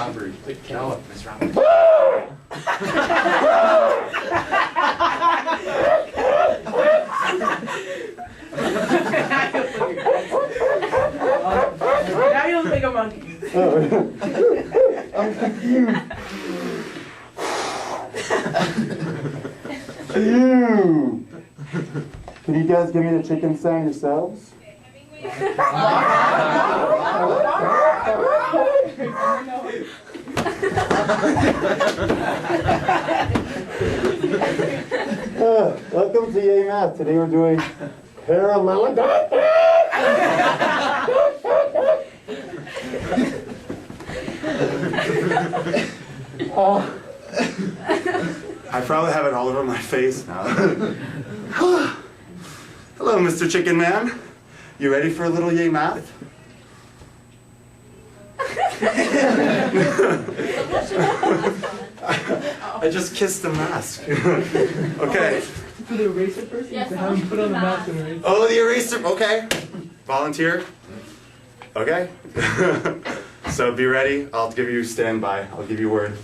Robert. No, Miss Robert. Now you look like a monkey. I'm confused. Phew. Can you guys give me the chicken sound yourselves? Welcome to Yay Math. Today we're doing Parallelograms. I probably have it all over my face now. Hello, Mr. Chicken Man. You ready for a little Yay Math? I just kissed the mask. Okay. For the eraser person? Yes, to have him put on the mask and erase. Oh, the eraser. Okay. Volunteer? Okay. So be ready. I'll give you standby. I'll give you word.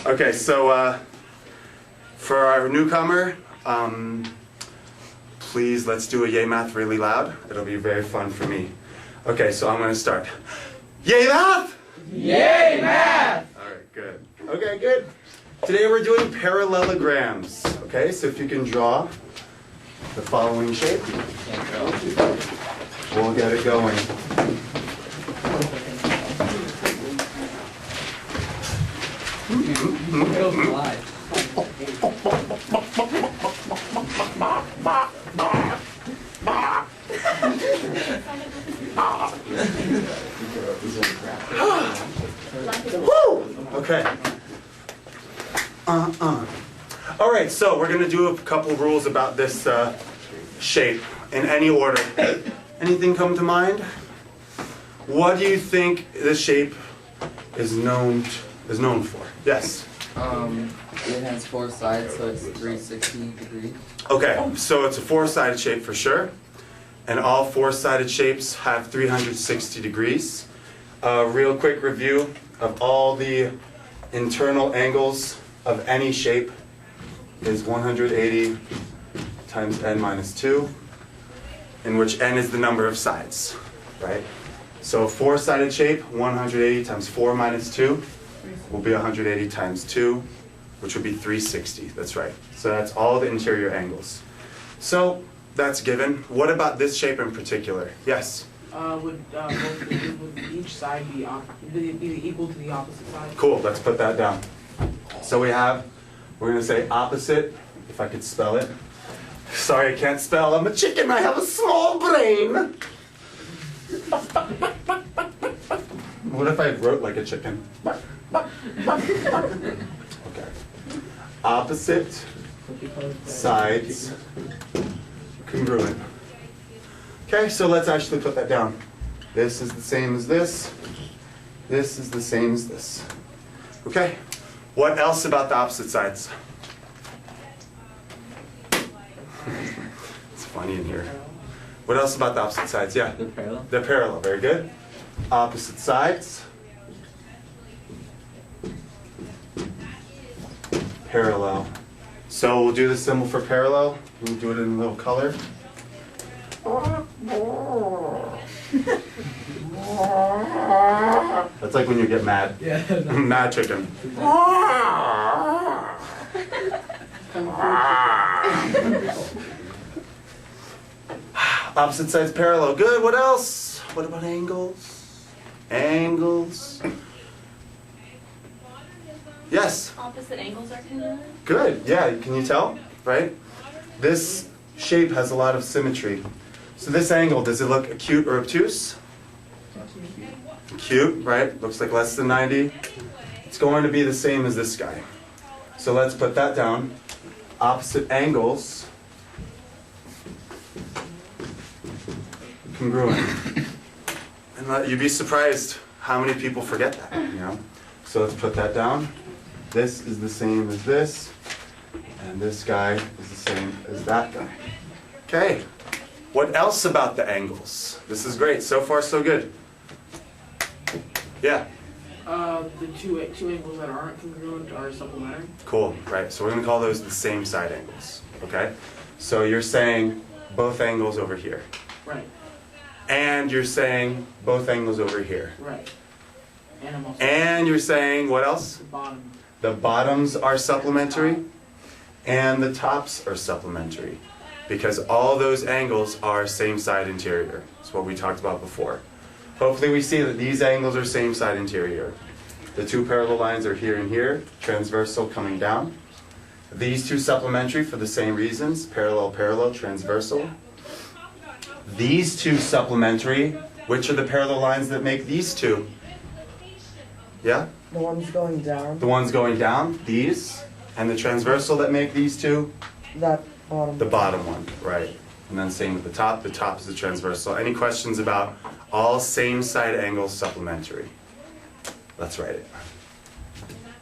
Okay, so for our newcomer, please let's do a Yay Math really loud. It'll be very fun for me. Okay, so I'm going to start. Yay Math! Yay, math! All right, good. Okay, good. Today we're doing parallelograms. Okay, so if you can draw the following shape, we'll get it going. Okay. All right, so we're going to do a couple of rules about this shape in any order. Anything come to mind? What do you think this shape is known for? Yes? It has 4 sides, so it's 360 degrees. Okay, so it's a 4-sided shape for sure. And all 4-sided shapes have 360 degrees. Real quick review of all the internal angles of any shape is 180 times n minus 2, in which n is the number of sides, right? So a 4-sided shape, 180 times 4 minus 2 will be 180 times 2, which would be 360. That's right. So that's all the interior angles. So that's given. What about this shape in particular? Yes? Would each side be equal to the opposite side? Cool, let's put that down. So we're going to say opposite, if I could spell it. Sorry, I can't spell. I'm a chicken, I have a small brain. What if I wrote like a chicken? Okay. Opposite sides congruent. Okay, so let's actually put that down. This is the same as this. This is the same as this. Okay, what else about the opposite sides? It's funny in here. What else about the opposite sides? Yeah? They're parallel. They're parallel, very good. Opposite sides. Parallel. So we'll do the symbol for parallel. We'll do it in a little color. That's like when you get mad. Yeah. Mad chicken. Opposite sides parallel. Good. What else? What about angles? Angles. Yes? Opposite angles are congruent? Good. Yeah. Can you tell? Right? This shape has a lot of symmetry. So this angle, does it look acute or obtuse? Acute, right? Looks like less than 90. It's going to be the same as this guy. So let's put that down. Opposite angles. Congruent. And you'd be surprised how many people forget that, you know? So let's put that down. This is the same as this, and this guy is the same as that guy. Okay, what else about the angles? This is great, so far so good. Yeah? The two angles that aren't congruent are supplementary. Cool, right. So we're going to call those the same side angles, okay? So you're saying both angles over here. Right. And you're saying both angles over here. Right. And I'm also And you're saying, what else? the bottom. The bottoms are supplementary and the tops are supplementary because all those angles are same side interior. That's what we talked about before. Hopefully we see that these angles are same side interior. The two parallel lines are here and here, transversal coming down. These two supplementary for the same reasons, parallel, parallel, transversal. These two supplementary, which are the parallel lines that make these two? Yeah? The one's going down. The ones going down, these, and the transversal that make these two? That bottom. The bottom one, right. And then same with the top is the transversal. Any questions about all same side angles supplementary? Let's write it.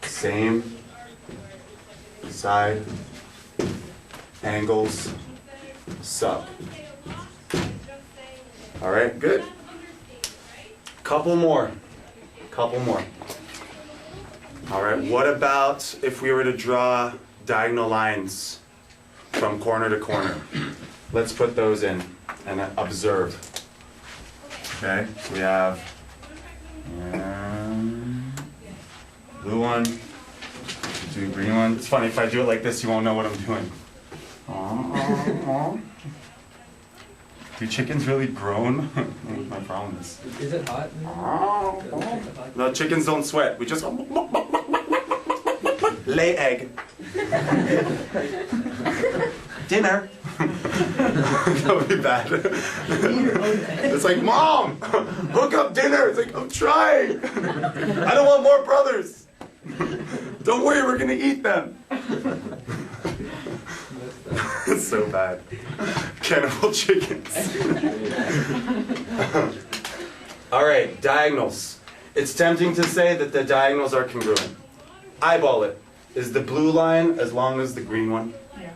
Same side angles sub. All right, good. Couple more. All right, what about if we were to draw diagonal lines from corner to corner? Let's put those in and observe. Okay, so we have blue one, do green one. It's funny, if I do it like this, you won't know what I'm doing. Do chickens really groan? My problem is. Is it hot? No, chickens don't sweat. We just lay egg. Dinner. That would be bad. It's like, Mom, hook up dinner. It's like, I'm trying. I don't want more brothers. Don't worry, we're gonna eat them. It's so bad. Cannibal chickens. All right, diagonals. It's tempting to say that the diagonals are congruent. Eyeball it. Is the blue line as long as the green one? Yeah.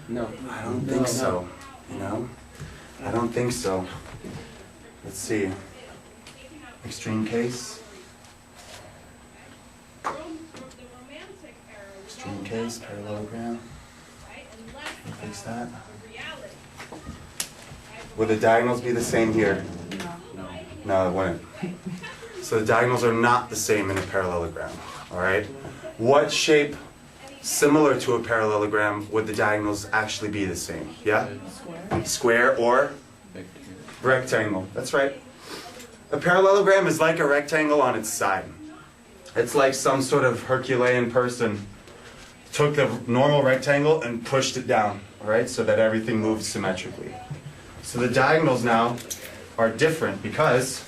No. I don't think so. You know? I don't think so. Let's see. Extreme case. Extreme case, parallelogram. Can you fix that? Would the diagonals be the same here? No, it wouldn't. So the diagonals are not the same in a parallelogram. All right? What shape similar to a parallelogram would the diagonals actually be the same? Yeah? Square or rectangle. That's right. A parallelogram is like a rectangle on its side. It's like some sort of Herculean person took the normal rectangle and pushed it down, all right, so that everything moves symmetrically. So the diagonals now are different because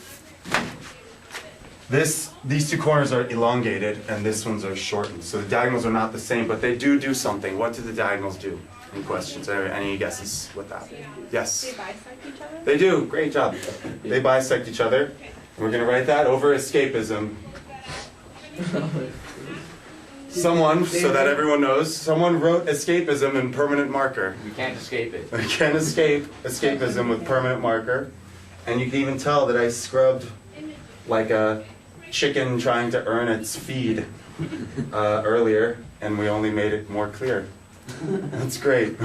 these two corners are elongated and this ones are shortened. So the diagonals are not the same, but they do something. What do the diagonals do? Any questions? Any guesses with that? Yes? They bisect each other? They do. Great job. They bisect each other. And we're going to write that over escapism. Someone, so that everyone knows, someone wrote escapism in permanent marker. You can't escape it. I can't escape escapism with permanent marker. And you can even tell that I scrubbed like a chicken trying to earn its feed earlier, and we only made it more clear. That's great.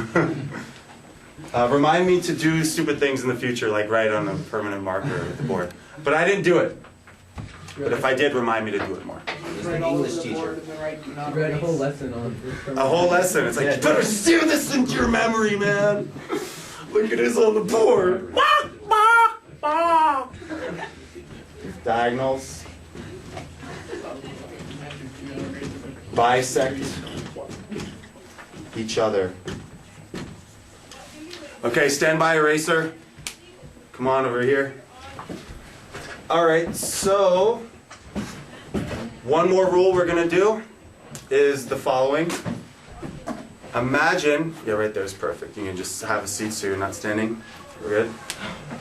Remind me to do stupid things in the future, like write on a permanent marker at the board. But I didn't do it. But if I did, remind me to do it more. He's an English teacher. You read a whole lesson on A whole lesson. It's like, you better sear this into your memory, man. Look at this on the board. Diagonals. Bisect each other. Okay, stand by, eraser. Come on over here. All right, so one more rule we're going to do is the following. Imagine, yeah, right there is perfect. You can just have a seat so you're not standing. We're good.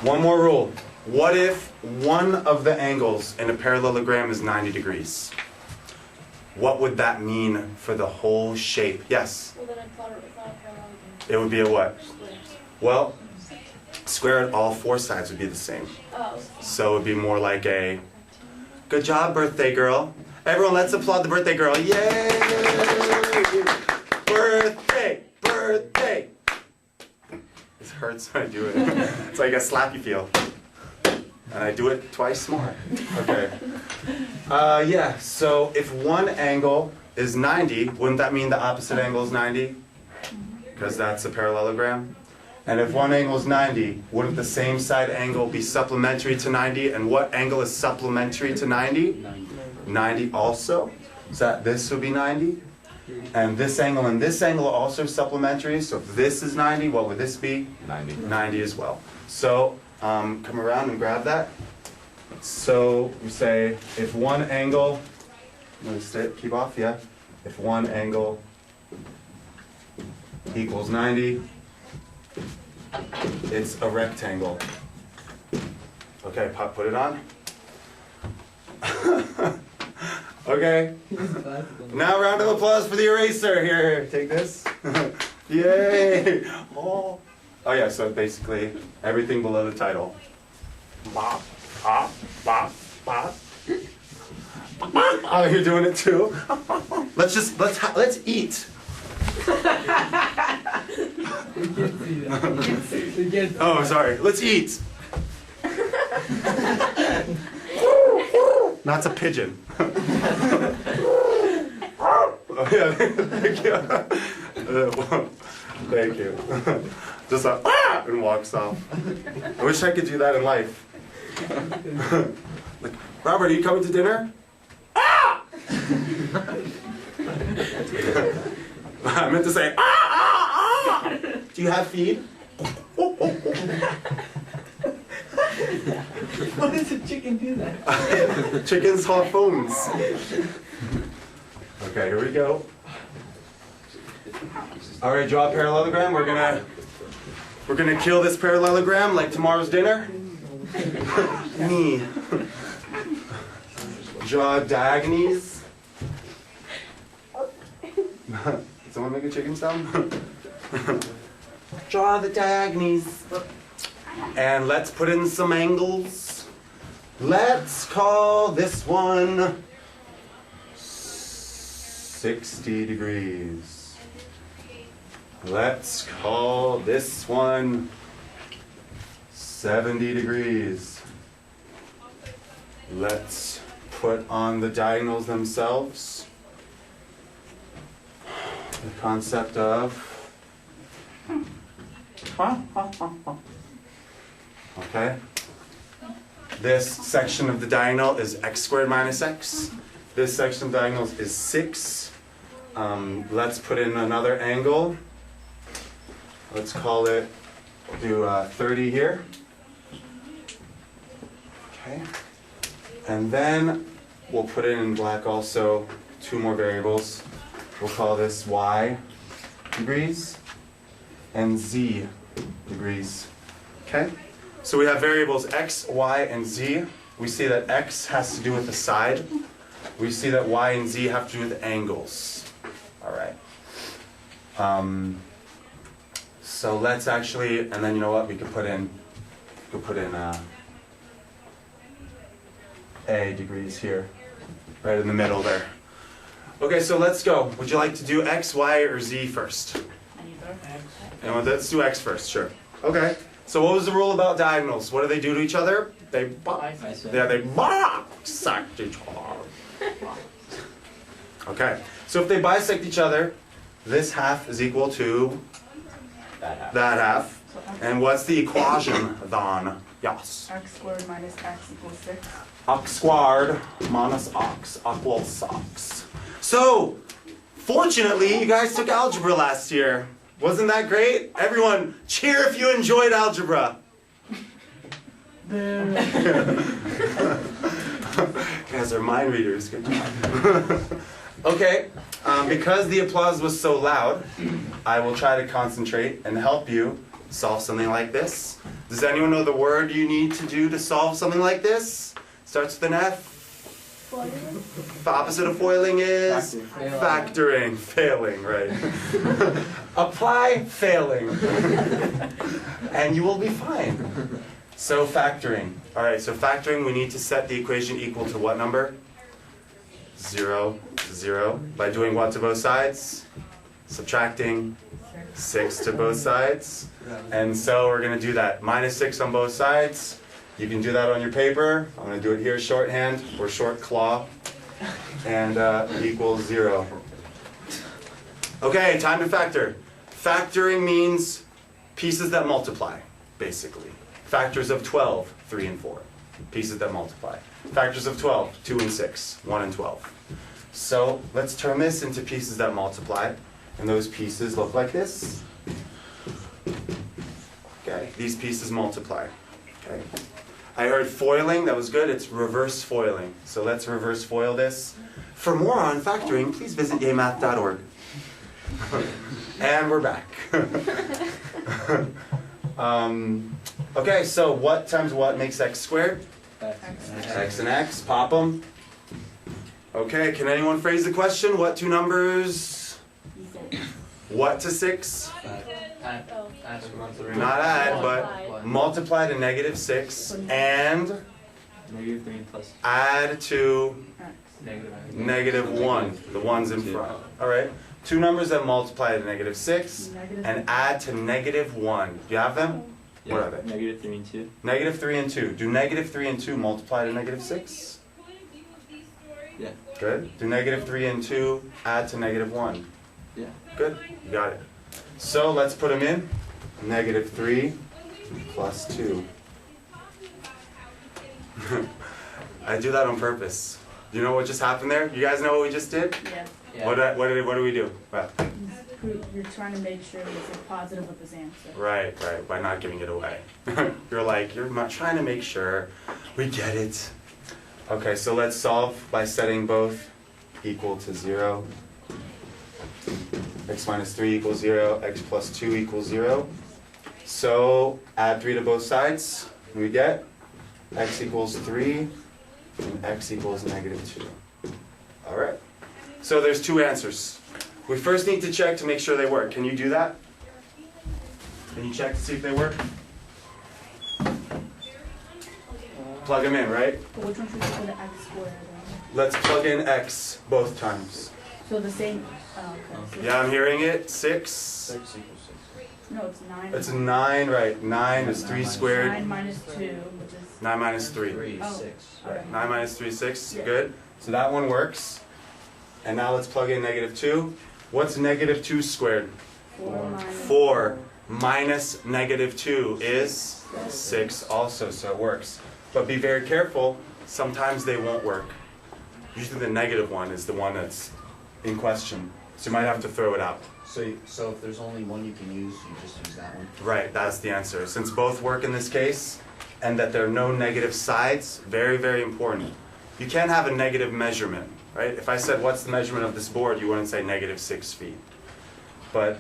One more rule. What if one of the angles in a parallelogram is 90 degrees? What would that mean for the whole shape? Yes? Well, then I thought it was not a parallelogram. It would be a what? Square. Well, squared, all four sides would be the same. So it would be more like a, good job, birthday girl. Everyone, let's applaud the birthday girl. Yay! Birthday, birthday. It hurts when I do it. It's like a slap you feel. And I do it twice more. Okay. Yeah, so if one angle is 90, wouldn't that mean the opposite angle is 90? Because that's a parallelogram. And if one angle is 90, wouldn't the same side angle be supplementary to 90? And what angle is supplementary to 90? 90 also. So that this would be 90. And this angle and this angle are also supplementary. So if this is 90, what would this be? 90. 90 as well. So come around and grab that. So we say if one angle, keep off, yeah. If one angle equals 90, it's a rectangle. Okay, put it on. Okay. Now round of applause for the eraser. Here, take this. Yay! Oh yeah, so basically everything below the title. Bop, bop, bop, bop. Oh, you're doing it too? Let's eat. Oh, sorry. Let's eat. That's a pigeon. Oh, yeah, thank you. Thank you. Just like, and walks off. I wish I could do that in life. Like, Robert, are you coming to dinner? I meant to say, do you have feed? Why does a chicken do that? Chickens have phones. Okay, here we go. All right, draw a parallelogram. We're gonna kill this parallelogram like tomorrow's dinner. Me. Draw diagonals. Someone make a chicken sound? Draw the diagonals. And let's put in some angles. Let's call this one 60 degrees. Let's call this one 70 degrees. Let's put on the diagonals themselves the concept of okay. This section of the diagonal is x squared minus x. This section of the diagonals is 6. Let's put in another angle. Let's call it, we'll do 30 here. Okay. And then we'll put in black also 2 more variables. We'll call this y degrees and z degrees. Okay? So we have variables x, y, and z. We see that x has to do with the side. We see that y and z have to do with angles. All right. So let's actually, and then you know what? We could put in a degrees here, right in the middle there. Okay, so let's go. Would you like to do x, y, or z first? And let's do x first, sure. Okay. So what was the rule about diagonals? What do they do to each other? They bisect each other. Okay. So if they bisect each other, this half is equal to that half. And what's the equation then? Yes. X squared minus x equals 6. X squared minus x equals 6. So, fortunately, you guys took algebra last year. Wasn't that great? Everyone, cheer if you enjoyed algebra. You guys are mind readers. Good job. Okay, because the applause was so loud, I will try to concentrate and help you solve something like this. Does anyone know the word you need to do to solve something like this? Starts with an F. The opposite of foiling is factoring. Failing, right? Apply failing. And you will be fine. So factoring. All right, so factoring, we need to set the equation equal to what number? 0, 0. By doing what to both sides? Subtracting 6 to both sides. And so we're going to do that. Minus 6 on both sides. You can do that on your paper. I'm going to do it here shorthand or short claw. And equals 0. Okay, time to factor. Factoring means pieces that multiply, basically. Factors of 12, 3 and 4. Pieces that multiply. Factors of 12, 2 and 6, 1 and 12. So let's turn this into pieces that multiply. And those pieces look like this. Okay, these pieces multiply. Okay. I heard foiling, that was good. It's reverse foiling. So let's reverse foil this. For more on factoring, please visit yaymath.org. And we're back. Okay, so what times what makes x squared? X and x, pop them. Okay, can anyone phrase the question? What two numbers? What to 6? Not add, but multiply to negative 6 and Negative 3 plus add to negative -1, the ones in front. All right, two numbers that multiply to negative 6 and add to -1. Do you have them? What are they? Negative 3 and 2. Negative 3 and 2. Do negative 3 and 2 multiply to negative 6? Yeah. Good. Do negative 3 and 2 add to -1? Yeah. Good. You got it. So let's put them in. Negative 3 plus 2. I do that on purpose. Do you know what just happened there? You guys know what we just did? Yes. What do we do? Well, You're trying to make sure it's a positive with this answer. right, by not giving it away. you're not trying to make sure we get it. Okay, so let's solve by setting both equal to 0. X minus 3 equals 0, x plus 2 equals 0. So add 3 to both sides. We get x equals 3 and x equals -2. All right. So there's two answers. We first need to check to make sure they work. Can you do that? Can you check to see if they work? Plug them in, right? But which one should we put the x squared in? Let's plug in x both times. So the same, okay. Yeah, I'm hearing it. 6. 6 equals 6. No, it's 9. It's 9, right? 9 is 3 squared. 9 minus 2, which is... 9 minus 3. 3 Oh. is 6. Alright. 9 minus 3 is 6. Yeah. Good. So that one works. And now let's plug in -2. What's -2 squared? 4 minus... 4 minus -2 is 6 also, so it works. But be very careful, sometimes they won't work. Usually the negative one is the one that's in question. So you might have to throw it out. So if there's only one you can use, you just use that one? Right, that's the answer. Since both work in this case, and that there are no negative sides, very, very important. You can't have a negative measurement, right? If I said, what's the measurement of this board, you wouldn't say -6 feet. But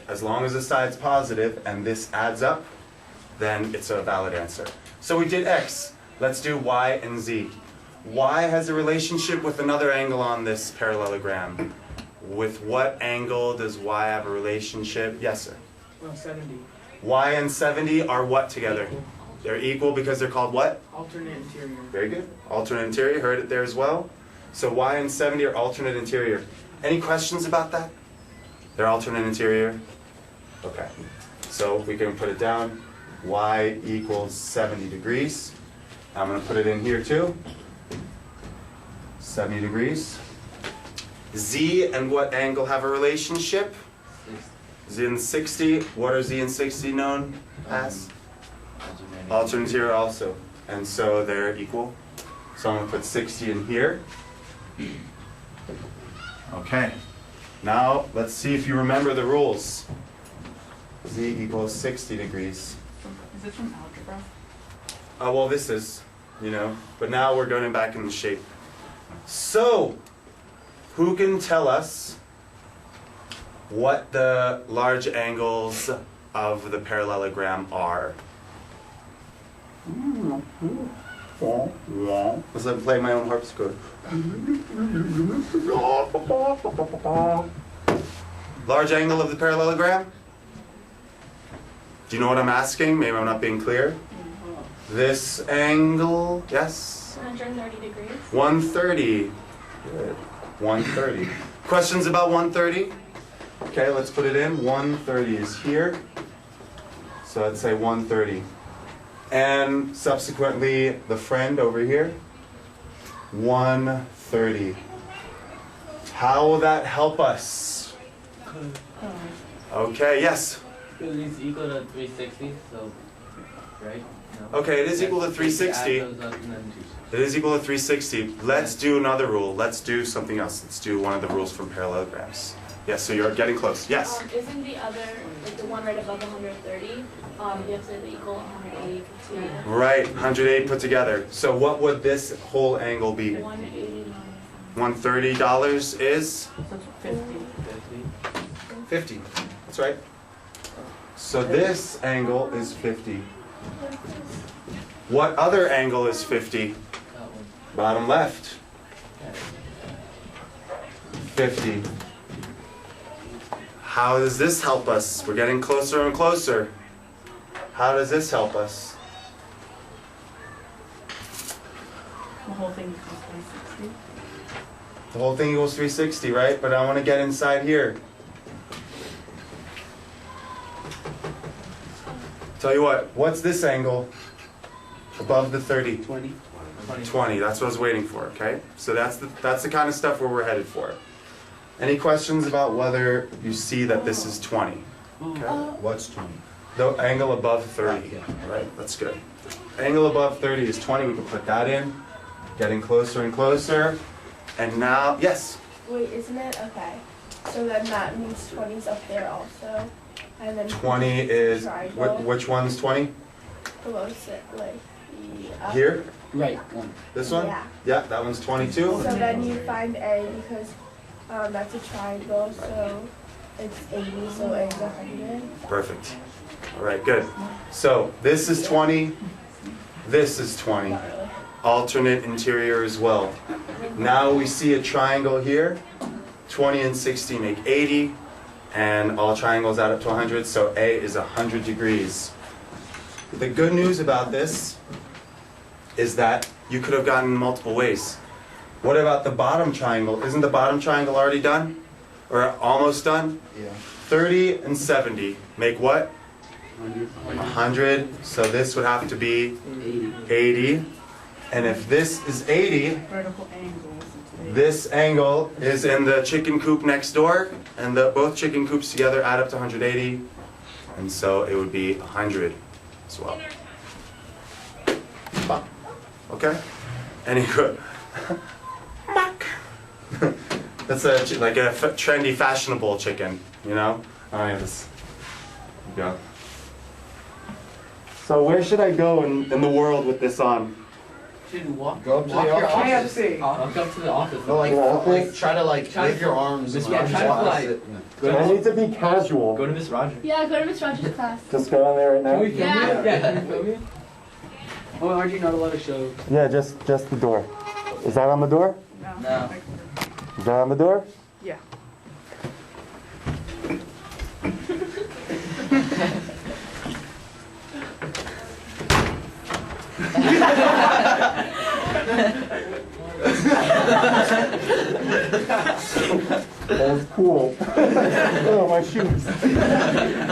as long as the side's positive and this adds up, then it's a valid answer. So we did x. Let's do y and z. Y has a relationship with another angle on this parallelogram. With what angle does y have a relationship? Yes, sir. Well, 70. Y and 70 are what together? They're equal because they're called what? Alternate interior. Very good. Alternate interior, heard it there as well. So y and 70 are alternate interior. Any questions about that? They're alternate interior? Okay. So we can put it down. Y equals 70 degrees. I'm going to put it in here too. 70 degrees. Z and what angle have a relationship? Z and 60. What are Z and 60 known as? Alternate interior also. And so they're equal. So I'm going to put 60 in here. Okay. Now let's see if you remember the rules. Z equals 60 degrees. Is this from algebra? Well, this is, but now we're going back in the shape. So, who can tell us what the large angles of the parallelogram are? As I'm playing my own harpsichord. Large angle of the parallelogram? Do you know what I'm asking? Maybe I'm not being clear. This angle, yes? 130 degrees. 130. Good. 130. Questions about 130? Okay, let's put it in. 130 is here. So let's say 130. And subsequently, the friend over here, 130. How will that help us? Okay, yes? Because it's equal to 360, so, right? No. Okay, it is equal to 360. Add those up and then It is equal to 360. Let's do another rule. Let's do something else. Let's do one of the rules from parallelograms. Yes, so you're getting close. Yes? Isn't the other, like the one right above 130, you have to say the equal 180 put together? Right, 180 put together. So what would this whole angle be? 180 $130 is? 50. 50. That's right. So this angle is 50. What other angle is 50? that one. Bottom left. 50. How does this help us? We're getting closer and closer. How does this help us? The whole thing equals 360. The whole thing equals 360, right? But I want to get inside here. Tell you what, what's this angle above the 30? 20. 20, that's what I was waiting for, okay? So that's the kind of stuff where we're headed for. Any questions about whether you see that this is 20? Okay. What's 20? The angle above 30, Yeah. right? That's good. Angle above 30 is 20, we can put that in. Getting closer and closer. And now, yes? Wait, isn't it? Okay. So then that means 20's up there also. And then 20 is, triangle which one's 20? below it, like the up. Here? Right, one. This one? Yeah. Yeah, that one's 22. So then you find A because that's a triangle, so it's 80, so A is 100. Perfect. All right, good. So this is 20, this is 20. Not really. Alternate interior as well. Now we see a triangle here. 20 and 60 make 80, and all triangles add up to 100, so A is 100 degrees. The good news about this is that you could have gotten multiple ways. What about the bottom triangle? Isn't the bottom triangle already done? Or almost done? Yeah. 30 and 70 make what? 100. So this would have to be 80. And if this is 80, Vertical angles. this angle is in the chicken coop next door, and both chicken coops together add up to 180, and so it would be 100 as well. Okay? Any good? That's like a trendy, fashionable chicken, you know? All right, this. Go. So where should I go in the world with this on? Should walk. Go up to the walk your office. office. Walk up to the office. No, like try to like Try wave to- your arms. Miss and Rogers, try to walk. fly. Yeah. I need to be casual. Go to Miss Rogers. Yeah, go to Miss Rogers' class. Just go in there right now. Can we film Yeah. it? Yeah, can we film it? Oh, aren't you not allowed to show? Yeah, just the door. Is that on the door? No. Is that on the door? Yeah. That was cool. Oh, my shoes.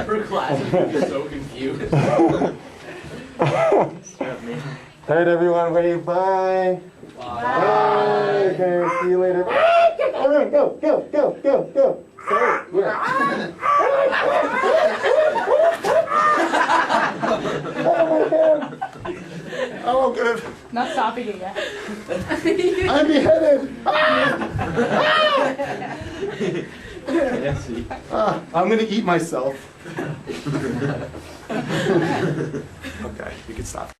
For class, I'm so confused. Alright, everyone, wave bye. Bye. Okay, see you later. Alright, go. Sorry, yeah. Oh my God. Oh, good. Not stopping it yet. I'm beheaded. Yes, see. I'm gonna eat myself. Okay, you can stop.